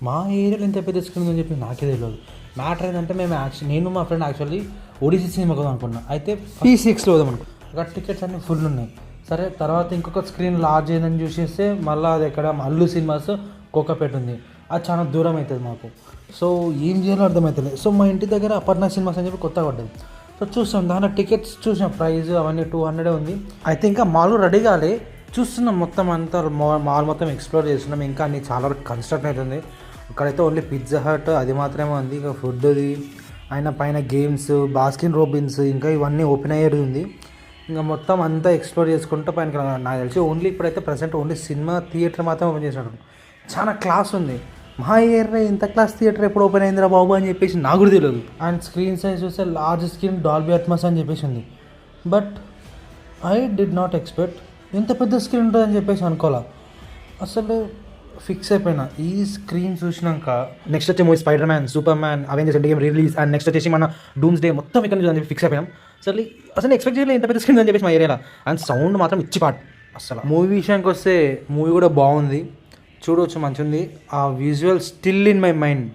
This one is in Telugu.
మా ఏరియాలో ఎంత పెద్ద స్క్రీన్ ఉందని చెప్పి నాకే తెలియదు. మ్యాటర్ ఏంటంటే మేము నేను మా ఫ్రెండ్ యాక్చువల్లీ ఒడిసీ సినిమాకి వద్దాం అనుకున్నా. అయితే P6లో వద్దాం అనుకున్నా. అక్కడ టికెట్స్ అన్నీ ఫుల్ ఉన్నాయి. సరే తర్వాత ఇంకొక స్క్రీన్ లార్జ్ అయిందని చూసేస్తే మళ్ళీ అది ఎక్కడ అల్లు సినిమాస్ కోకాపేట ఉంది. అది చాలా దూరం అవుతుంది మాకు. సో ఏం చేయాలో అర్థమవుతుంది. సో మా ఇంటి దగ్గర అపర్ణ సినిమాస్ అని చెప్పి కొత్తగా పడ్డది. సో చూస్తాం దాంట్లో టికెట్స్ చూసాం, ప్రైస్ అవన్నీ 200 ఉంది. అయితే ఇంకా మాల్ రెడీ కాలే, చూస్తున్నాం మొత్తం అంతా మాల్ మొత్తం ఎక్స్ప్లోర్ చేస్తున్నాం. ఇంకా అన్ని చాలా వరకు కన్స్ట్రక్ట్ అవుతుంది. అక్కడైతే ఓన్లీ పిజ్జా హట్ అది మాత్రమే ఉంది. ఇంకా ఫుడ్ది అయిన పైన గేమ్స్, బాస్కిన్ రోబిన్స్ ఇంకా ఇవన్నీ ఓపెన్ అయ్యేది ఉంది. ఇంకా మొత్తం అంతా ఎక్స్ప్లోర్ చేసుకుంటూ పైన నాకు తెలిసి ఓన్లీ ఇప్పుడైతే ప్రజెంట్ ఓన్లీ సినిమా థియేటర్ మాత్రం ఓపెన్ చేసినట్టు. చాలా క్లాస్ ఉంది. మా ఏరియా ఇంత క్లాస్ థియేటర్ ఎప్పుడు ఓపెన్ అయిందిరా బాబు అని చెప్పేసి నాకు కూడా తెలియదు. అండ్ స్క్రీన్ సైజ్ చూస్తే లార్జ్ స్క్రీన్ డాల్బీ అట్మాస్ అని చెప్పేసి ఉంది. But I did not expect ఎంత పెద్ద స్క్రీన్ ఉంటుందని చెప్పేసి అనుకోవాలా. అసలు ఫిక్స్ అయిపోయినా ఈ స్క్రీన్ చూసినాక. నెక్స్ట్ వచ్చే movie spider man, super man, Avengers end game release, and next వచ్చేసి మన డూమ్స్ డే మొత్తం ఇక్కడ నుంచి అని చెప్పి ఫిక్స్ అయిపోయాం. అసలు ఎక్స్పెక్ట్ చేయలేదు ఎంత పెద్ద స్క్రీన్ అని చెప్పేసి మా ఏరియాలో. అండ్ సౌండ్ మాత్రం ఇచ్చి పాట్. అసలు మూవీ విషయానికి వస్తే మూవీ కూడా బాగుంది, చూడవచ్చు, మంచిగా ఉంది. ఆ visual still in my mind.